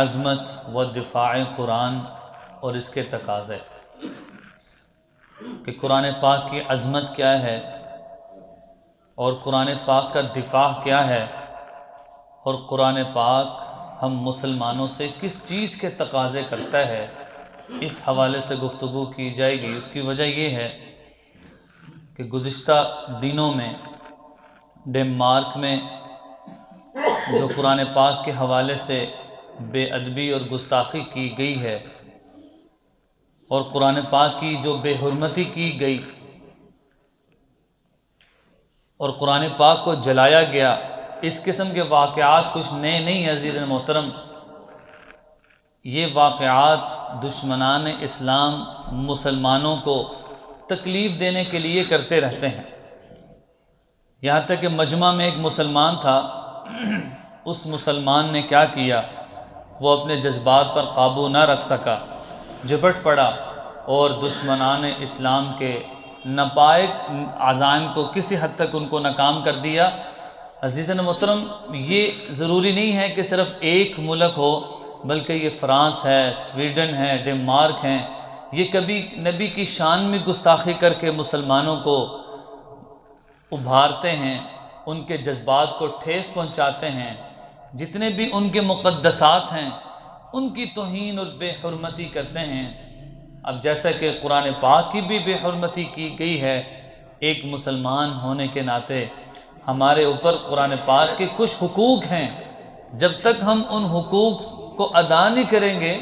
عظمت و دفاع قرآن اور اس کے تقاضے کہ قرآن پاک کی عظمت کیا ہے اور قرآن پاک کا دفاع کیا ہے، اور قرآن پاک ہم مسلمانوں سے کس چیز کے تقاضے کرتا ہے، اس حوالے سے گفتگو کی جائے گی۔ اس کی وجہ یہ ہے کہ گزشتہ دنوں میں ڈنمارک میں جو قرآن پاک کے حوالے سے بے ادبی اور گستاخی کی گئی ہے اور قرآن پاک کی جو بے حرمتی کی گئی اور قرآن پاک کو جلایا گیا، اس قسم کے واقعات کچھ نئے نہیں ہیں عزیز محترم۔ یہ واقعات دشمنان اسلام مسلمانوں کو تکلیف دینے کے لیے کرتے رہتے ہیں۔ یہاں تک کہ مجمع میں ایک مسلمان تھا، اس مسلمان نے کیا کیا، وہ اپنے جذبات پر قابو نہ رکھ سکا، جھپٹ پڑا اور دشمنان اسلام کے ناپائق عزائم کو کسی حد تک ان کو ناکام کر دیا۔ عزیزان محترم، یہ ضروری نہیں ہے کہ صرف ایک ملک ہو، بلکہ یہ فرانس ہے، سویڈن ہے، ڈنمارک ہیں، یہ کبھی نبی کی شان میں گستاخی کر کے مسلمانوں کو ابھارتے ہیں، ان کے جذبات کو ٹھیس پہنچاتے ہیں، جتنے بھی ان کے مقدسات ہیں ان کی توہین اور بے حرمتی کرتے ہیں۔ اب جیسا کہ قرآن پاک کی بھی بے حرمتی کی گئی ہے، ایک مسلمان ہونے کے ناطے ہمارے اوپر قرآن پاک کے کچھ حقوق ہیں۔ جب تک ہم ان حقوق کو ادا نہیں کریں گے،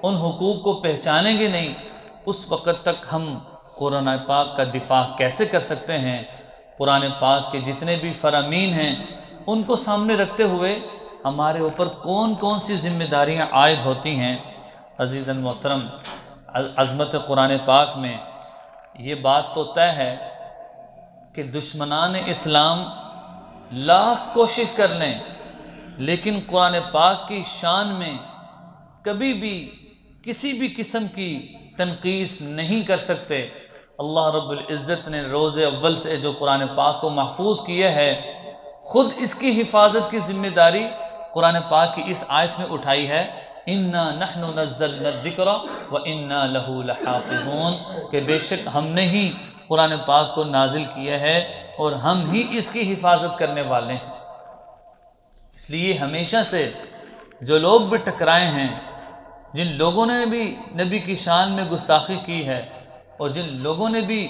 ان حقوق کو پہچانیں گے نہیں، اس وقت تک ہم قرآن پاک کا دفاع کیسے کر سکتے ہیں؟ قرآن پاک کے جتنے بھی فرامین ہیں ان کو سامنے رکھتے ہوئے ہمارے اوپر کون کون سی ذمہ داریاں عائد ہوتی ہیں؟ عزیزاً محترم، عظمت قرآن پاک میں یہ بات تو طے ہے کہ دشمنان اسلام لاکھ کوشش کر لیں لیکن قرآن پاک کی شان میں کبھی بھی کسی بھی قسم کی تنقیص نہیں کر سکتے۔ اللہ رب العزت نے روز اول سے جو قرآن پاک کو محفوظ کیا ہے، خود اس کی حفاظت کی ذمہ داری قرآن پاک کی اس آیت میں اٹھائی ہے، اِنَّا نَحْنُ نَزَّلْنَا الذِّكْرَ وَإِنَّا لَهُ لَحَافِظُونَ، کہ بے شک ہم نے ہی قرآن پاک کو نازل کیا ہے اور ہم ہی اس کی حفاظت کرنے والے ہیں۔ اس لیے ہمیشہ سے جو لوگ بھی ٹکرائے ہیں، جن لوگوں نے بھی نبی کی شان میں گستاخی کی ہے اور جن لوگوں نے بھی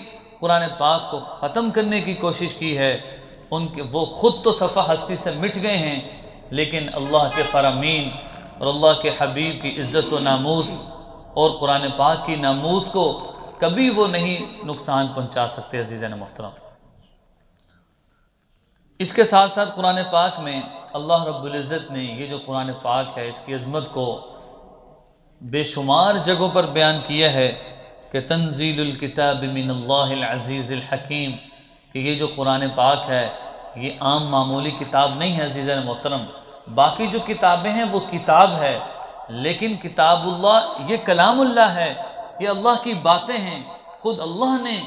قرآن پاک کو ختم کرنے کی کوشش کی ہے، وہ خود تو صفحہ ہستی سے مٹ گئے ہیں، لیکن اللہ کے فرامین اور اللہ کے حبیب کی عزت و ناموس اور قرآن پاک کی ناموس کو کبھی وہ نہیں نقصان پہنچا سکتے۔ عزیزان محترم، اس کے ساتھ ساتھ قرآن پاک میں اللہ رب العزت نے یہ جو قرآن پاک ہے اس کی عظمت کو بے شمار جگہوں پر بیان کیا ہے کہ تنزیل الکتاب من اللہ العزیز الحکیم، کہ یہ جو قرآن پاک ہے یہ عام معمولی کتاب نہیں ہے۔ عزیزان محترم، باقی جو کتابیں ہیں وہ کتاب ہے، لیکن کتاب اللہ یہ کلام اللہ ہے، یہ اللہ کی باتیں ہیں، خود اللہ نے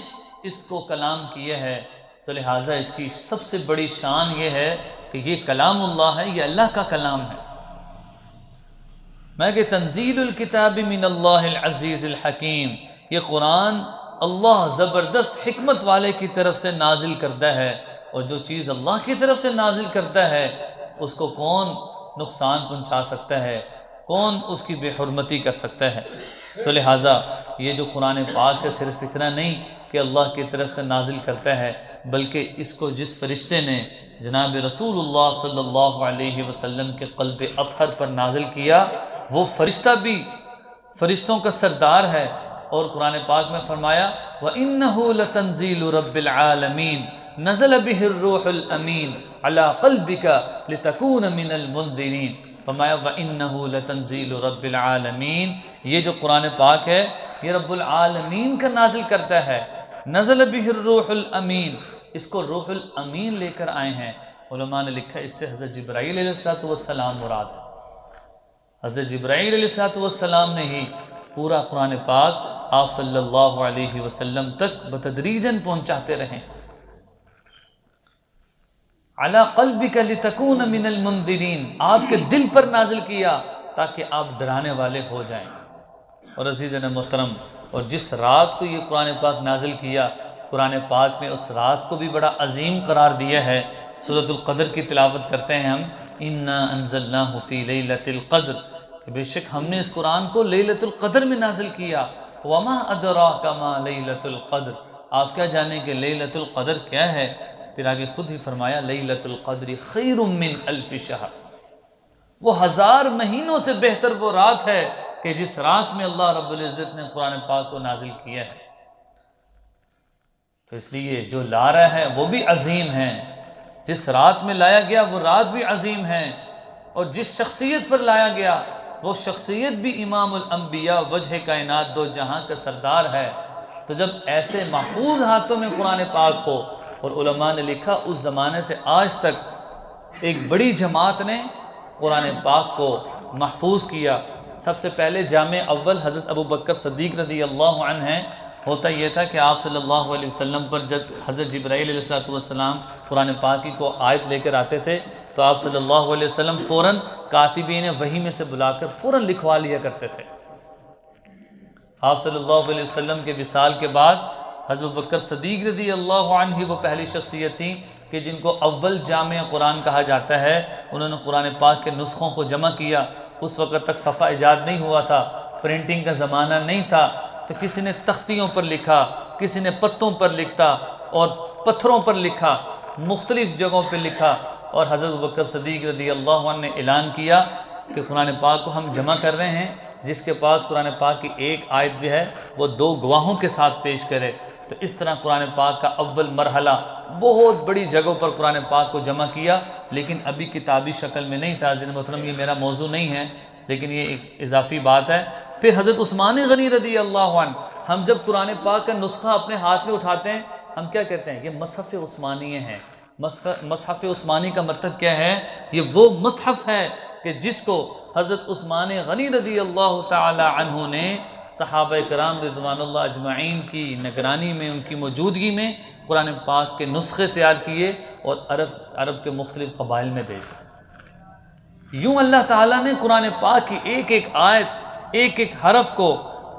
اس کو کلام کیا ہے، so لہٰذا اس کی سب سے بڑی شان یہ ہے کہ یہ کلام اللہ ہے، یہ اللہ کا کلام ہے۔ میں کہ تنزیل الکتاب من اللہ العزیز الحکیم، یہ قرآن اللہ زبردست حکمت والے کی طرف سے نازل کرتا ہے، اور جو چیز اللہ کی طرف سے نازل کرتا ہے اس کو کون نقصان پہنچا سکتا ہے، کون اس کی بے حرمتی کر سکتا ہے؟ سو لہٰذا یہ جو قرآن پاک ہے صرف اتنا نہیں کہ اللہ کی طرف سے نازل کرتا ہے، بلکہ اس کو جس فرشتے نے جناب رسول اللہ صلی اللہ علیہ وسلم کے قلب اطہر پر نازل کیا، وہ فرشتہ بھی فرشتوں کا سردار ہے، اور قرآن پاک میں فرمایا وَإِنَّهُ لَتَنزِيلُ رَبِّ الْعَالَمِينَ نَزَلَ بِهِ الرُّوحُ الْأَمِينُ عَلَىٰ قَلْبِكَ لِتَكُونَ مِنَ الْمُنذِرِينَ۔ فرمایا وَإِنَّهُ لَتَنزِيلُ رَبِّ الْعَالَمِينَ، یہ جو قرآن پاک ہے یہ رب العالمین کا نازل کرتا ہے۔ نزل بِهِ الرُّوحُ الْأَمِينُ، اس کو روح الامین لے کر آئے ہیں۔ علماء نے لکھا اس سے حضرت جبرائیل علیہ السلام مراد ہے۔ حضرت جبرائیل علیہ السلام نے ہی پورا قرآن پاک آپ صلی اللہ علیہ وسلم تک بتدریجاً پہنچاتے رہے۔ عَلَىٰ قَلْبِكَ لِتَكُونَ مِنَ الْمُنذِرِينَ، آپ کے دل پر نازل کیا تاکہ آپ ڈرانے والے ہو جائیں۔ اور عزیزان محترم، اور جس رات کو یہ قرآن پاک نازل کیا، قرآن پاک نے اس رات کو بھی بڑا عظیم قرار دیا ہے۔ سورۃ القدر کی تلاوت کرتے ہیں ہم، اِنَّا أَنزَلْنَاهُ فِي لَيْلَةِ الْقَدْرِ، کہ بے شک ہم نے اس قرآن کو لیلۃ القدر میں نازل کیا۔ وَمَا أَدْرَاكَ مَا لَيْلَةُ الْقَدْرِ، آپ کیا جانیں کہ لیلۃ القدر کیا ہے؟ پھر آگے خود ہی فرمایا لیلۃ القدر خیر من الف شہر، وہ 1000 مہینوں سے بہتر وہ رات ہے کہ جس رات میں اللہ رب العزت نے قرآن پاک کو نازل کیا ہے۔ تو اس لیے جو لا رہا ہے وہ بھی عظیم ہے، جس رات میں لایا گیا وہ رات بھی عظیم ہے، اور جس شخصیت پر لایا گیا وہ شخصیت بھی امام الانبیاء، وجہ کائنات، دو جہاں کا سردار ہے۔ تو جب ایسے محفوظ ہاتھوں میں قرآن پاک ہو، اور علماء نے لکھا اس زمانے سے آج تک ایک بڑی جماعت نے قرآن پاک کو محفوظ کیا۔ سب سے پہلے جامع اول حضرت ابو بکر صدیق رضی اللہ عنہ ہیں۔ ہوتا یہ تھا کہ آپ صلی اللہ علیہ وسلم پر جب حضرت جبرائیل علیہ السلام قرآن پاک کو آیت لے کر آتے تھے تو آپ صلی اللہ علیہ وسلم فوراً کاتبین وحی میں سے بلا کر فوراً لکھوا لیا کرتے تھے۔ آپ صلی اللہ علیہ وسلم کے وصال کے بعد حضرت بکر صدیق رضی اللہ عنہ ہی وہ پہلی شخصیت تھیں کہ جن کو اول جامع قرآن کہا جاتا ہے۔ انہوں نے قرآن پاک کے نسخوں کو جمع کیا۔ اس وقت تک صفحہ ایجاد نہیں ہوا تھا، پرنٹنگ کا زمانہ نہیں تھا، تو کسی نے تختیوں پر لکھا، کسی نے پتوں پر لکھتا اور پتھروں پر لکھا، مختلف جگہوں پہ لکھا، اور حضرت بکر صدیق رضی اللہ عنہ نے اعلان کیا کہ قرآن پاک کو ہم جمع کر رہے ہیں، جس کے پاس قرآن پاک کی ایک آیت بھی ہے وہ 2 گواہوں کے ساتھ پیش کرے۔ تو اس طرح قرآن پاک کا اول مرحلہ بہت بڑی جگہوں پر قرآن پاک کو جمع کیا، لیکن ابھی کتابی شکل میں نہیں تھا۔ عزیز محترم، یہ میرا موضوع نہیں ہے، لیکن یہ ایک اضافی بات ہے۔ پھر حضرت عثمان غنی رضی اللہ عنہ، ہم جب قرآن پاک کا نسخہ اپنے ہاتھ میں اٹھاتے ہیں ہم کیا کہتے ہیں؟ یہ مصحف عثمانیہ ہیں۔ مصحف عثمانی کا مطلب کیا ہے؟ یہ وہ مصحف ہے کہ جس کو حضرت عثمان غنی رضی اللہ تعالی عنہ نے صحابہ کرام رضوان اللہ اجمعین کی نگرانی میں، ان کی موجودگی میں قرآن پاک کے نسخے تیار کیے اور عرب کے مختلف قبائل میں بھیجے۔ یوں اللہ تعالیٰ نے قرآن پاک کی ایک ایک آیت، ایک ایک حرف کو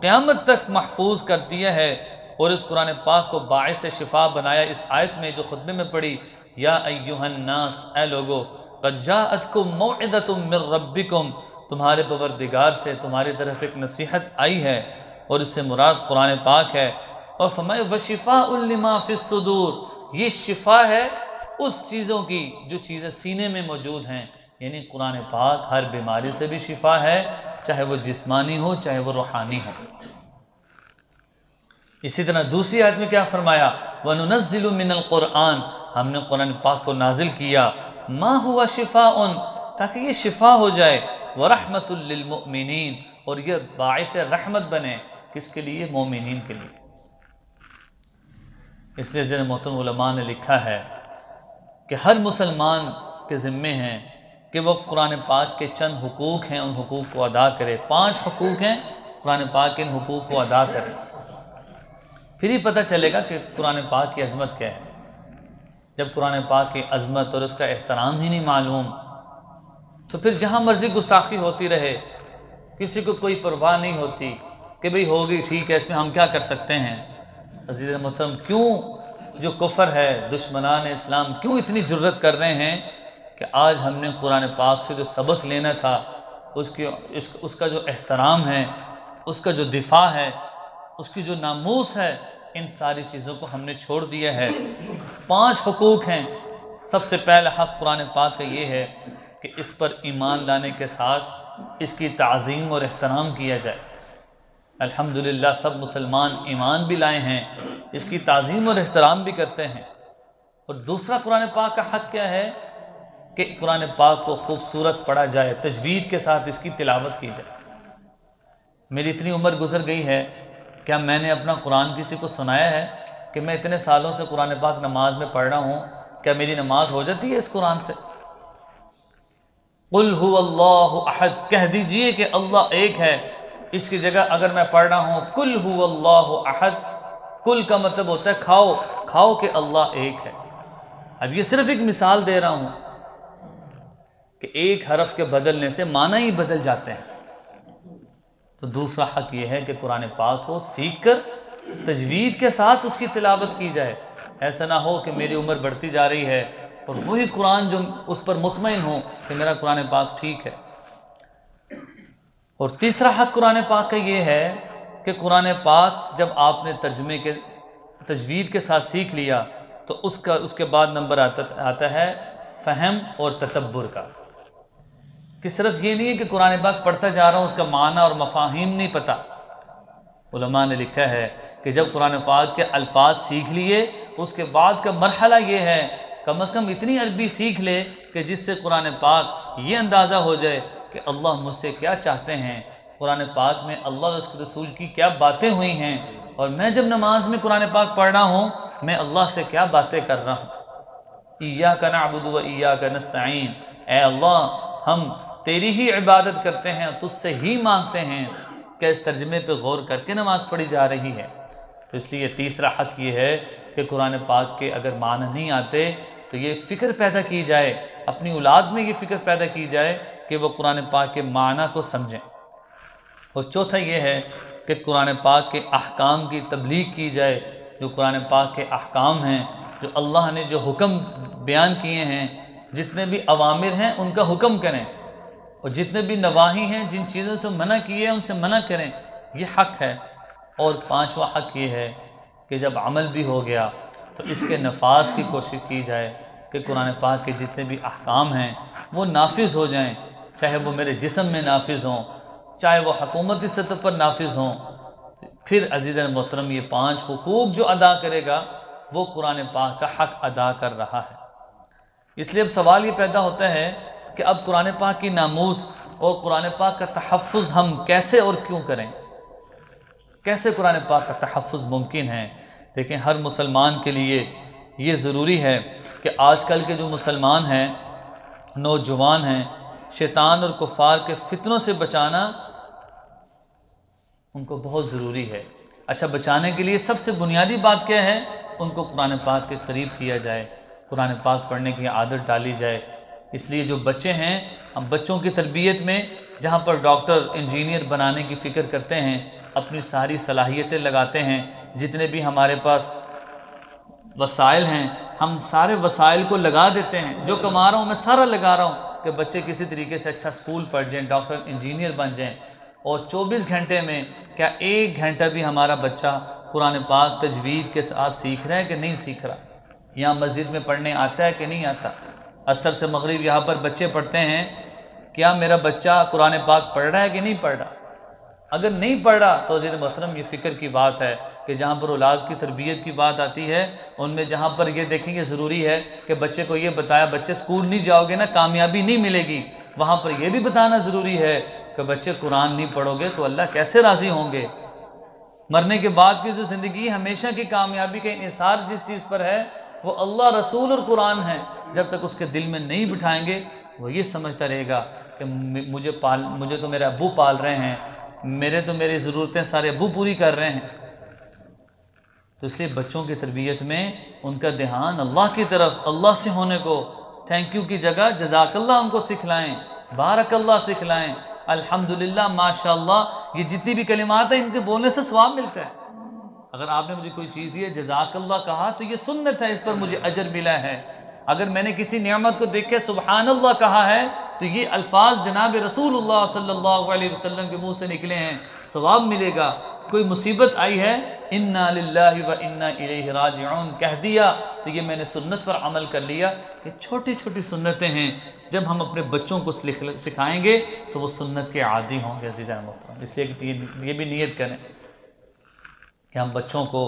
قیامت تک محفوظ کر دیا ہے، اور اس قرآن پاک کو باعث شفا بنایا۔ اس آیت میں جو خطبے میں پڑھی، یا ایہا الناس، اے لوگو، قد جاءتکم موعظۃ من ربکم، تمہارے پروردگار سے تمہاری طرف ایک نصیحت آئی ہے، اور اس سے مراد قرآن پاک ہے۔ اور فرمائے وشفاء لما فی الصدور، یہ شفا ہے اس چیزوں کی جو چیزیں سینے میں موجود ہیں، یعنی قرآن پاک ہر بیماری سے بھی شفا ہے، چاہے وہ جسمانی ہو چاہے وہ روحانی ہو۔ اسی طرح دوسری آیت میں کیا فرمایا؟ وَنُنَزِّلُ مِنَ الْقُرْآنِ، ہم نے قرآن پاک کو نازل کیا، مَا هُوَ شِفَاءٌ، تاکہ یہ شفا ہو جائے، وَرَحْمَةٌ لِّلْمُؤْمِنِينَ، اور یہ باعث رحمت بنے، کس کے لیے؟ مومنین کے لیے۔ اس لیے جن محترم علماء نے لکھا ہے کہ ہر مسلمان کے ذمے ہیں کہ وہ قرآن پاک کے چند حقوق ہیں، ان حقوق کو ادا کرے۔ 5 حقوق ہیں، قرآن پاک کے ان حقوق کو ادا کرے، پھر ہی پتہ چلے گا کہ قرآن پاک کی عظمت کیا ہے۔ جب قرآن پاک کی عظمت اور اس کا احترام ہی نہیں معلوم تو پھر جہاں مرضی گستاخی ہوتی رہے، کسی کو کوئی پرواہ نہیں ہوتی کہ بھئی ہوگی ٹھیک ہے، اس میں ہم کیا کر سکتے ہیں۔ عزیز محترم، کیوں جو کفر ہے، دشمنان اسلام کیوں اتنی جرت کر رہے ہیں کہ آج ہم نے قرآن پاک سے جو سبق لینا تھا، اس کا جو احترام ہے، اس کا جو دفاع ہے، اس کی جو ناموس ہے، ان ساری چیزوں کو ہم نے چھوڑ دیا ہے۔ 5 حقوق ہیں۔ سب سے پہلا حق قرآن پاک کا یہ ہے کہ اس پر ایمان لانے کے ساتھ اس کی تعظیم اور احترام کیا جائے۔ الحمدللہ سب مسلمان ایمان بھی لائے ہیں، اس کی تعظیم اور احترام بھی کرتے ہیں۔ اور دوسرا قرآن پاک کا حق کیا ہے کہ قرآن پاک کو خوبصورت پڑھا جائے، تجوید کے ساتھ اس کی تلاوت کی جائے۔ میری اتنی عمر گزر گئی ہے، کیا میں نے اپنا قرآن کسی کو سنایا ہے کہ میں اتنے سالوں سے قرآن پاک نماز میں پڑھ رہا ہوں، کیا میری نماز ہو جاتی ہے اس قرآن سے؟ قل هو اللہ احد، کہہ دیجئے کہ اللہ ایک ہے۔ اس کی جگہ اگر میں پڑھ رہا ہوں قل هو اللہ احد، کل کا مطلب ہوتا ہے کھاؤ، کھاؤ کہ اللہ ایک ہے۔ اب یہ صرف ایک مثال دے رہا ہوں کہ ایک حرف کے بدلنے سے معنی ہی بدل جاتے ہیں۔ تو دوسرا حق یہ ہے کہ قرآن پاک کو سیکھ کر تجوید کے ساتھ اس کی تلاوت کی جائے۔ ایسا نہ ہو کہ میری عمر بڑھتی جا رہی ہے اور وہی قرآن جو اس پر مطمئن ہوں کہ میرا قرآن پاک ٹھیک ہے۔ اور تیسرا حق قرآن پاک کا یہ ہے کہ قرآن پاک جب آپ نے ترجمے کے تجوید کے ساتھ سیکھ لیا تو اس کے بعد نمبر آتا ہے فہم اور تدبر کا، کہ صرف یہ نہیں ہے کہ قرآن پاک پڑھتا جا رہا ہوں اس کا معنی اور مفاہیم نہیں پتہ۔ علماء نے لکھا ہے کہ جب قرآن پاک کے الفاظ سیکھ لیے اس کے بعد کا مرحلہ یہ ہے کم از کم اتنی عربی سیکھ لے کہ جس سے قرآن پاک یہ اندازہ ہو جائے کہ اللہ مجھ سے کیا چاہتے ہیں، قرآن پاک میں اللہ اور اس کے رسول کی کیا باتیں ہوئی ہیں، اور میں جب نماز میں قرآن پاک پڑھ رہا ہوں میں اللہ سے کیا باتیں کر رہا ہوں۔ ایاک نعبد و ایاک نستعین، اے اللہ ہم تیری ہی عبادت کرتے ہیں اور تجھ سے ہی مانگتے ہیں۔ کہ اس ترجمے پہ غور کر کے نماز پڑھی جا رہی ہے۔ تو اس لیے تیسرا حق یہ ہے کہ قرآن پاک کے اگر معنی نہیں آتے تو یہ فکر پیدا کی جائے، اپنی اولاد میں یہ فکر پیدا کی جائے کہ وہ قرآن پاک کے معنی کو سمجھیں۔ اور چوتھا یہ ہے کہ قرآن پاک کے احکام کی تبلیغ کی جائے، جو قرآن پاک کے احکام ہیں، جو اللہ نے جو حکم بیان کیے ہیں، جتنے بھی اوامر ہیں ان کا حکم کریں، اور جتنے بھی نواہی ہیں جن چیزوں سے منع کیے ہیں ان سے منع کریں، یہ حق ہے۔ اور پانچواں حق یہ ہے کہ جب عمل بھی ہو گیا تو اس کے نفاذ کی کوشش کی جائے کہ قرآن پاک کے جتنے بھی احکام ہیں وہ نافذ ہو جائیں، چاہے وہ میرے جسم میں نافذ ہوں، چاہے وہ حکومتی سطح پر نافذ ہوں۔ پھر عزیزاً محترم یہ 5 حقوق جو ادا کرے گا وہ قرآن پاک کا حق ادا کر رہا ہے۔ اس لیے اب سوال یہ پیدا ہوتا ہے کہ اب قرآن پاک کی ناموس اور قرآن پاک کا تحفظ ہم کیسے اور کیوں کریں؟ کیسے قرآن پاک کا تحفظ ممکن ہے؟ دیکھیں ہر مسلمان کے لیے یہ ضروری ہے کہ آج کل کے جو مسلمان ہیں، نوجوان ہیں، شیطان اور کفار کے فتنوں سے بچانا ان کو بہت ضروری ہے۔ اچھا، بچانے کے لیے سب سے بنیادی بات کیا ہے؟ ان کو قرآن پاک کے قریب کیا جائے، قرآن پاک پڑھنے کی عادت ڈالی جائے۔ اس لیے جو بچے ہیں، ہم بچوں کی تربیت میں جہاں پر ڈاکٹر انجینئر بنانے کی فکر کرتے ہیں، اپنی ساری صلاحیتیں لگاتے ہیں، جتنے بھی ہمارے پاس وسائل ہیں ہم سارے وسائل کو لگا دیتے ہیں، جو کما رہا ہوں میں سارا لگا رہا ہوں کہ بچے کسی طریقے سے اچھا سکول پڑھ جائیں، ڈاکٹر انجینئر بن جائیں۔ اور 24 گھنٹے میں کیا 1 گھنٹہ بھی ہمارا بچہ قرآن پاک تجوید کے ساتھ سیکھ رہا ہے کہ نہیں سیکھ رہا؟ یہاں مسجد میں پڑھنے آتا ہے کہ نہیں آتا؟ عصر سے مغرب یہاں پر بچے پڑھتے ہیں، کیا میرا بچہ قرآن پاک پڑھ رہا ہے کہ نہیں پڑھ رہا؟ اگر نہیں پڑھ رہا تو عزیز محترم یہ فکر کی بات ہے کہ جہاں پر اولاد کی تربیت کی بات آتی ہے ان میں جہاں پر یہ دیکھیں گے ضروری ہے کہ بچے کو یہ بتایا بچے سکول نہیں جاؤ گے نا کامیابی نہیں ملے گی، وہاں پر یہ بھی بتانا ضروری ہے کہ بچے قرآن نہیں پڑھو گے تو اللہ کیسے راضی ہوں گے۔ مرنے کے بعد کی جو زندگی ہمیشہ کی کامیابی کا انحصار جس چیز پر ہے وہ اللہ، رسول اور قرآن ہے۔ جب تک اس کے دل میں نہیں بٹھائیں گے وہ یہ سمجھتا رہے گا کہ مجھے تو میرے ابو پال رہے ہیں، میری ضرورتیں سارے ابو پوری کر رہے ہیں۔ تو اس لیے بچوں کی تربیت میں ان کا دھیان اللہ کی طرف، اللہ سے ہونے کو، تھینک یو کی جگہ جزاک اللہ ان کو سکھلائیں، بارک اللہ سکھلائیں، الحمدللہ، ماشاءاللہ، یہ جتنی بھی کلمات ہیں ان کے بولنے سے ثواب ملتا ہے۔ اگر آپ نے مجھے کوئی چیز دی ہے جزاک اللہ کہا تو یہ سنت ہے، اس پر مجھے اجر ملا ہے۔ اگر میں نے کسی نعمت کو دیکھ کے سبحان اللہ کہا ہے تو یہ الفاظ جناب رسول اللہ صلی اللہ علیہ وسلم کے منہ سے نکلے ہیں، ثواب ملے گا۔ کوئی مصیبت آئی ہے انا للہ و انا الیہ راجعون کہہ دیا تو یہ میں نے سنت پر عمل کر لیا۔ یہ چھوٹی چھوٹی سنتیں ہیں، جب ہم اپنے بچوں کو سکھائیں گے تو وہ سنت کے عادی ہوں گے عزیزان محترم۔ اس لیے کہ یہ بھی نیت کریں کہ ہم بچوں کو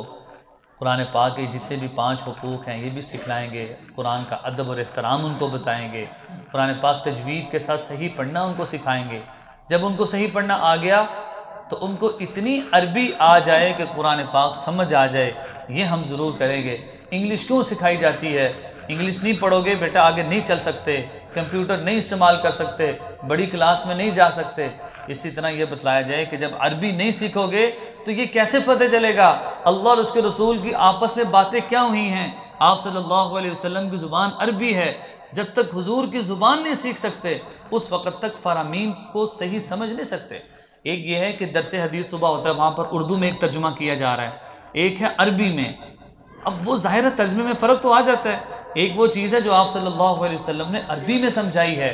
قرآن پاک کے جتنے بھی 5 حقوق ہیں یہ بھی سکھلائیں گے، قرآن کا ادب اور احترام ان کو بتائیں گے، قرآن پاک تجوید کے ساتھ صحیح پڑھنا ان کو سکھائیں گے۔ جب ان کو صحیح پڑھنا آ گیا تو ان کو اتنی عربی آ جائے کہ قرآن پاک سمجھ آ جائے، یہ ہم ضرور کریں گے۔ انگلش کیوں سکھائی جاتی ہے؟ انگلش نہیں پڑھو گے بیٹا آگے نہیں چل سکتے، کمپیوٹر نہیں استعمال کر سکتے، بڑی کلاس میں نہیں جا سکتے۔ اسی طرح یہ بتلایا جائے کہ جب عربی نہیں سیکھو گے تو یہ کیسے پتہ چلے گا اللہ اور اس کے رسول کی آپس میں باتیں کیا ہوئی ہیں؟ آپ صلی اللہ علیہ وسلم کی زبان عربی ہے، جب تک حضور کی زبان نہیں سیکھ سکتے اس وقت تک فرامین کو صحیح سمجھ نہیں سکتے۔ ایک یہ ہے کہ درس حدیث صبح ہوتا ہے، وہاں پر اردو میں ایک ترجمہ کیا جا رہا ہے، ایک ہے عربی میں۔ اب وہ ظاہر ترجمے میں فرق تو آ جاتا ہے۔ ایک وہ چیز ہے جو آپ صلی اللہ علیہ وسلم نے عربی میں سمجھائی ہے،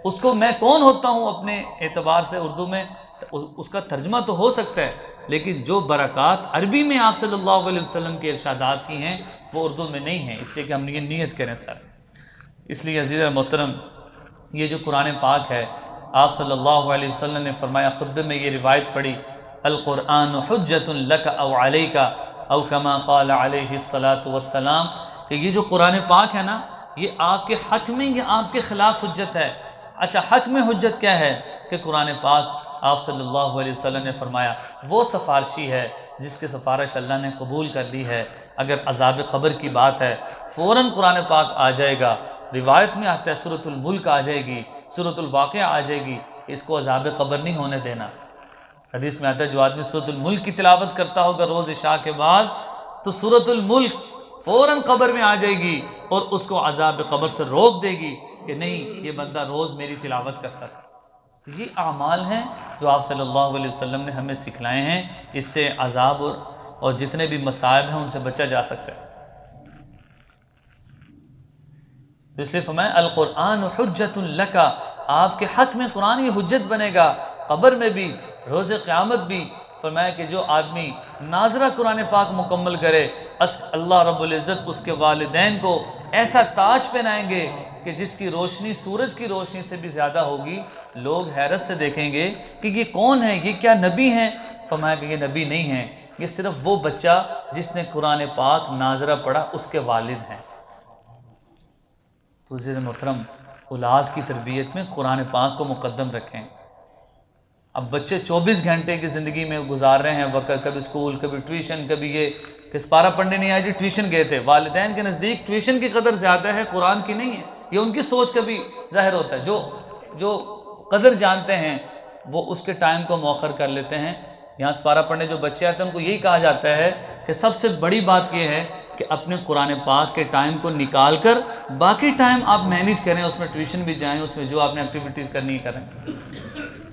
اس کو میں کون ہوتا ہوں اپنے اعتبار سے اردو میں اس کا ترجمہ تو ہو سکتا ہے، لیکن جو برکات عربی میں آپ صلی اللہ علیہ وسلم کے ارشادات کی ہیں وہ اردو میں نہیں ہیں، اس لیے کہ ہم یہ نیت کریں سر۔ اس لیے عزیز محترم، یہ جو قرآن پاک ہے، آپ صلی اللہ علیہ وسلم نے فرمایا، خطبے میں یہ روایت پڑھی، القرآن حجت لک او علیک او کما قال علیہ الصلاۃ والسلام، کہ یہ جو قرآن پاک ہے نا، یہ آپ کے حق میں یا آپ کے خلاف حجت ہے۔ اچھا، حق میں حجت کیا ہے؟ کہ قرآن پاک آپ صلی اللہ علیہ وسلم نے فرمایا وہ سفارشی ہے جس کی سفارش اللہ نے قبول کر لی ہے، اگر عذاب قبر کی بات ہے فوراً قرآن پاک آ جائے گا۔ روایت میں آتا ہے سورۃ الملک آ جائے گی، سورۃ الواقعہ آ جائے گی، اس کو عذاب قبر نہیں ہونے دینا۔ حدیث میں آتا ہے جو آدمی سورۃ الملک کی تلاوت کرتا ہوگا روز عشاء کے بعد تو سورۃ الملک فوراً قبر میں آ جائے گی اور اس کو عذاب قبر سے روک دے گی کہ نہیں، یہ بندہ روز میری تلاوت کرتا تھا۔ تو یہ اعمال ہیں جو آپ صلی اللہ علیہ وسلم نے ہمیں سکھلائے ہیں، اس سے عذاب اور جتنے بھی مصائب ہیں ان سے بچا جا سکتا ہے۔ تو اس لیے فرمایا القرآن حجت لک، آپ کے حق میں قرآن یہ حجت بنے گا، قبر میں بھی، روز قیامت بھی۔ فرمایا کہ جو آدمی ناظرہ قرآن پاک مکمل کرے، اللہ رب العزت اس کے والدین کو ایسا تاج پہنائیں گے کہ جس کی روشنی سورج کی روشنی سے بھی زیادہ ہوگی۔ لوگ حیرت سے دیکھیں گے کہ یہ کون ہے، یہ کیا نبی ہیں؟ فرمایا کہ یہ نبی نہیں ہیں، یہ صرف وہ بچہ جس نے قرآن پاک ناظرہ پڑھا اس کے والد ہیں۔ تو عزیز محترم، اولاد کی تربیت میں قرآن پاک کو مقدم رکھیں۔ اب بچے 24 گھنٹے کی زندگی میں گزار رہے ہیں وقت، کبھی اسکول، کبھی ٹیوشن، کبھی یہ کہ سپارہ پڑھنے نہیں آئے جی ٹیوشن گئے تھے۔ والدین کے نزدیک ٹیوشن کی قدر زیادہ ہے، قرآن کی نہیں ہے، یہ ان کی سوچ کا بھی ظاہر ہوتا ہے۔ جو قدر جانتے ہیں وہ اس کے ٹائم کو مؤخر کر لیتے ہیں۔ یہاں سپارہ پڑھنے جو بچے آتے ہیں ان کو یہی کہا جاتا ہے کہ سب سے بڑی بات یہ ہے کہ اپنے قرآن پاک کے ٹائم کو نکال کر باقی ٹائم آپ مینیج کریں، اس میں ٹیوشن بھی جائیں، اس میں جو آپ نے ایکٹیویٹیز کرنی کریں۔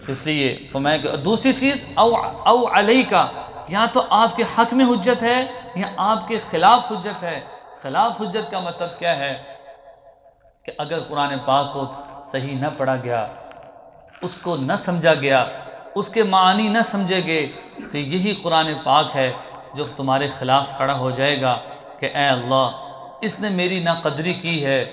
اس لیے فرمایا کہ دوسری چیز او علیکا، یا تو آپ کے حق میں حجت ہے یا آپ کے خلاف حجت ہے۔ خلاف حجت کا مطلب کیا ہے؟ کہ اگر قرآن پاک کو صحیح نہ پڑھا گیا، اس کو نہ سمجھا گیا، اس کے معنی نہ سمجھے گئے، تو یہی قرآن پاک ہے جو تمہارے خلاف کھڑا ہو جائے گا کہ اے اللہ، اس نے میری ناقدری کی ہے،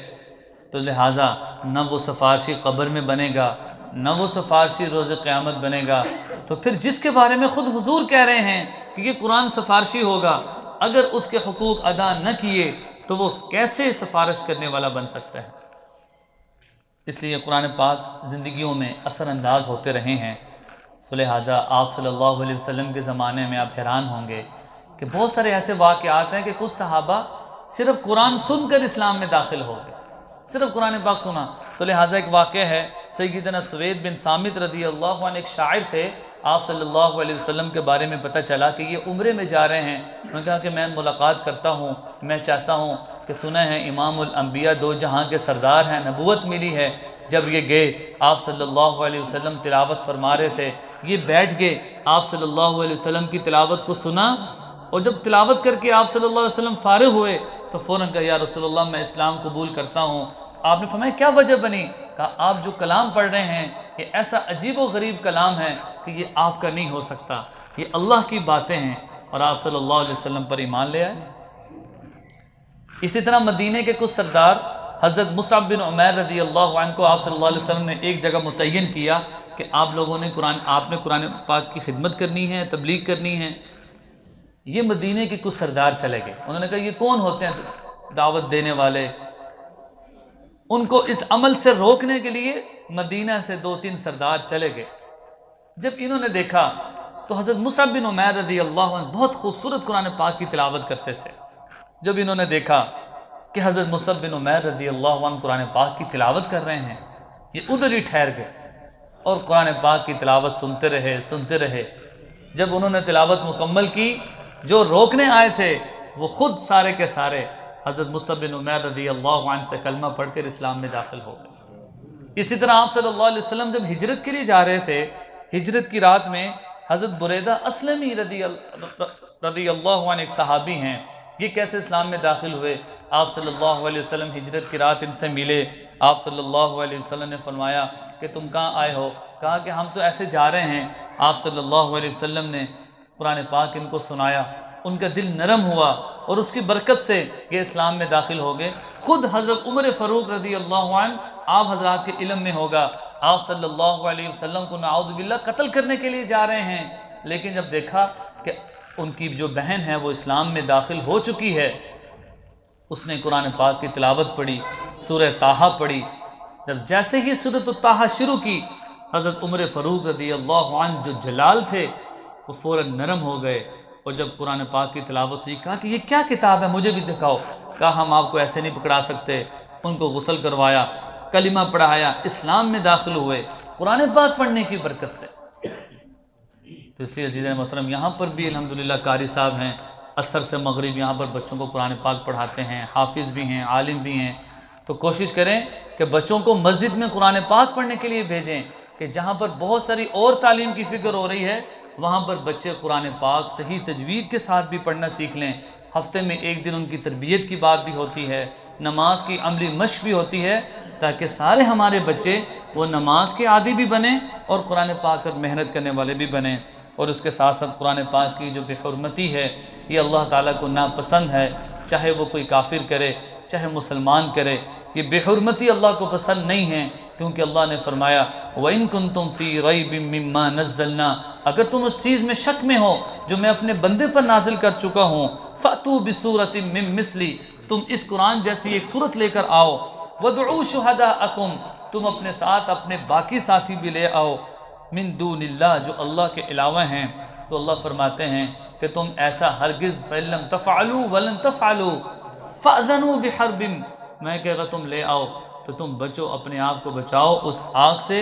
تو لہٰذا نہ وہ سفارشی قبر میں بنے گا، نہ وہ سفارشی روز قیامت بنے گا۔ تو پھر جس کے بارے میں خود حضور کہہ رہے ہیں کہ یہ قرآن سفارشی ہوگا، اگر اس کے حقوق ادا نہ کیے تو وہ کیسے سفارش کرنے والا بن سکتا ہے؟ اس لیے قرآن پاک زندگیوں میں اثر انداز ہوتے رہے ہیں۔ سو لہٰذا آپ صلی اللہ علیہ وسلم کے زمانے میں آپ حیران ہوں گے کہ بہت سارے ایسے واقعات ہیں کہ کچھ صحابہ صرف قرآن سن کر اسلام میں داخل ہو گئے، صرف قرآن پاک سنا۔ سو لہٰذا ایک واقعہ ہے، سیدنا سوید بن صامت رضی اللہ عنہ ایک شاعر تھے، آپ صلی اللہ علیہ وسلم کے بارے میں پتہ چلا کہ یہ عمرے میں جا رہے ہیں۔ انہوں نے کہا کہ میں ملاقات کرتا ہوں، میں چاہتا ہوں کہ سنا ہے امام الانبیاء دو جہاں کے سردار ہیں، نبوت ملی ہے۔ جب یہ گئے آپ صلی اللہ علیہ وسلم تلاوت فرما رہے تھے، یہ بیٹھ گئے، آپ صلی اللہ علیہ وسلم کی تلاوت کو سنا، اور جب تلاوت کر کے آپ صلی اللہ علیہ وسلم فارغ ہوئے تو فوراً کہا یا رسول اللہ میں اسلام قبول کرتا ہوں۔ آپ نے فرمایا کیا وجہ بنی؟ کہا آپ جو کلام پڑھ رہے ہیں یہ ایسا عجیب و غریب کلام ہے کہ یہ آپ کا نہیں ہو سکتا، یہ اللہ کی باتیں ہیں، اور آپ صلی اللہ علیہ وسلم پر ایمان لے آئے۔ اسی طرح مدینے کے کچھ سردار حضرت مصعب بن عمیر رضی اللہ عنہ کو آپ صلی اللہ علیہ وسلم نے ایک جگہ متعین کیا کہ آپ لوگوں نے قرآن پاک کی خدمت کرنی ہے، تبلیغ کرنی ہے۔ یہ مدینے کے کچھ سردار چلے گئے، انہوں نے کہا یہ کون ہوتے ہیں دعوت دینے والے؟ ان کو اس عمل سے روکنے کے لیے مدینہ سے 2-3 سردار چلے گئے۔ جب انہوں نے دیکھا تو حضرت مصعب بن عمیر رضی اللہ عنہ بہت خوبصورت قرآن پاک کی تلاوت کرتے تھے۔ جب انہوں نے دیکھا کہ حضرت مصعب بن عمیر رضی اللہ عنہ قرآن پاک کی تلاوت کر رہے ہیں، یہ ادھر ہی ٹھہر گئے اور قرآن پاک کی تلاوت سنتے رہے۔ جب انہوں نے تلاوت مکمل کی، جو روکنے آئے تھے وہ خود سارے کے سارے حضرت مصعب بن عمیر رضی اللہ عنہ سے کلمہ پڑھ کر اسلام میں داخل ہو گئے۔ اسی طرح آپ صلی اللہ علیہ وسلم جب ہجرت کے لیے جا رہے تھے، ہجرت کی رات میں حضرت بریدہ اسلمی رضی اللہ عنہ ایک صحابی ہیں، یہ کیسے اسلام میں داخل ہوئے؟ آپ صلی اللہ علیہ وسلم ہجرت کی رات ان سے ملے، آپ صلی اللہ علیہ وسلم نے فرمایا کہ تم کہاں آئے ہو؟ کہا کہ ہم تو ایسے جا رہے ہیں۔ آپ صلی اللہ علیہ وسلم نے قرآن پاک ان کو سنایا، ان کا دل نرم ہوا اور اس کی برکت سے یہ اسلام میں داخل ہو گئے۔ خود حضرت عمر فاروق رضی اللہ عنہ آپ حضرات کے علم میں ہوگا، آپ صلی اللہ علیہ وسلم کو نعوذ باللہ قتل کرنے کے لیے جا رہے ہیں، لیکن جب دیکھا کہ ان کی جو بہن ہے وہ اسلام میں داخل ہو چکی ہے، اس نے قرآن پاک کی تلاوت پڑھی، سورہ طٰہٰ پڑھی۔ جب جیسے ہی سورۃ طٰہٰ شروع کی، حضرت عمر فاروق رضی اللہ عنہ جو جلال تھے وہ فوراً نرم ہو گئے، اور جب قرآن پاک کی تلاوت ہوئی کہا کہ یہ کیا کتاب ہے، مجھے بھی دکھاؤ۔ کہا ہم آپ کو ایسے نہیں پکڑا سکتے۔ ان کو غسل کروایا، کلمہ پڑھایا، اسلام میں داخل ہوئے قرآن پاک پڑھنے کی برکت سے۔ تو اس لیے عزیزِ محترم یہاں پر بھی الحمدللہ قاری صاحب ہیں، عصر سے مغرب یہاں پر بچوں کو قرآن پاک پڑھاتے ہیں، حافظ بھی ہیں، عالم بھی ہیں۔ تو کوشش کریں کہ بچوں کو مسجد میں قرآن پاک پڑھنے کے لیے بھیجیں، کہ جہاں پر بہت ساری اور تعلیم کی فکر ہو رہی ہے وہاں پر بچے قرآن پاک صحیح تجوید کے ساتھ بھی پڑھنا سیکھ لیں۔ ہفتے میں ایک دن ان کی تربیت کی بات بھی ہوتی ہے، نماز کی عملی مشق بھی ہوتی ہے، تاکہ سارے ہمارے بچے وہ نماز کے عادی بھی بنیں اور قرآن پاک پر محنت کرنے والے بھی بنیں۔ اور اس کے ساتھ ساتھ قرآن پاک کی جو بے حرمتی ہے یہ اللہ تعالیٰ کو ناپسند ہے، چاہے وہ کوئی کافر کرے چاہے مسلمان کرے، یہ بے حرمتی اللہ کو پسند نہیں ہے، کیونکہ اللہ نے فرمایا وَإِن كُنتُمْ فِي رَيْبٍ مِّمَّا نَزَّلْنَا، اگر تم اس چیز میں شک میں ہو جو میں اپنے بندے پر نازل کر چکا ہوں، فَأْتُوا بِسُورَةٍ مِّن مِّثْلِهِ، تم اس قرآن جیسی ایک صورت لے کر آؤ، وَادْعُوا شُهَدَاءَكُمْ، تم اپنے ساتھ اپنے باقی ساتھی بھی لے آؤ، من دون اللہ، جو اللہ کے علاوہ ہیں۔ تو اللہ فرماتے ہیں کہ تم ایسا ہرگز فَإِن لَّمْ تَفْعَلُوا وَلَن تَفْعَلُوا فَأْذَنُوا بِحَرْبٍ، میں کہ اگر تم لے آؤ تو تم بچو، اپنے آپ کو بچاؤ اس آگ سے،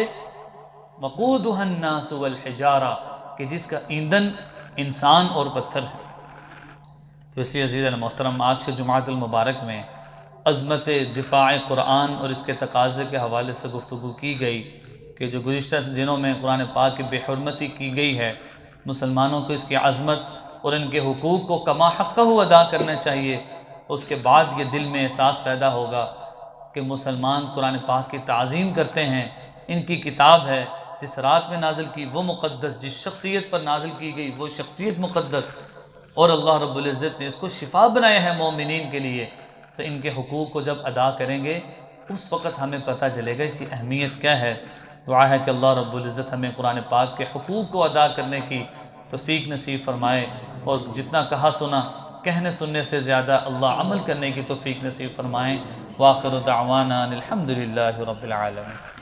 وَقُودُهَا النَّاسُ وَالْحِجَارَةُ، کہ جس کا ایندھن انسان اور پتھر ہے۔ تو اس لیے عزیزِ محترم آج کے جمعۃ المبارک میں عظمت دفاع قرآن اور اس کے تقاضے کے حوالے سے گفتگو کی گئی کہ جو گزشتہ دنوں میں قرآن پاک کی بے حرمتی کی گئی ہے، مسلمانوں کو اس کی عظمت اور ان کے حقوق کو کما حقہ ادا کرنا چاہیے۔ اس کے بعد یہ دل میں احساس پیدا ہوگا کہ مسلمان قرآن پاک کی تعظیم کرتے ہیں، ان کی کتاب ہے، جس رات میں نازل کی وہ مقدس، جس شخصیت پر نازل کی گئی وہ شخصیت مقدس، اور اللہ رب العزت نے اس کو شفا بنایا ہے مومنین کے لیے۔ سو ان کے حقوق کو جب ادا کریں گے اس وقت ہمیں پتہ چلے گا کہ اہمیت کیا ہے۔ دعا ہے کہ اللہ رب العزت ہمیں قرآن پاک کے حقوق کو ادا کرنے کی توفیق نصیب فرمائے، اور جتنا کہا سنا کہنے سننے سے زیادہ اللہ عمل کرنے کی توفیق نصیب فرمائیں۔ وآخر دعوانا الحمدللہ رب العالمین۔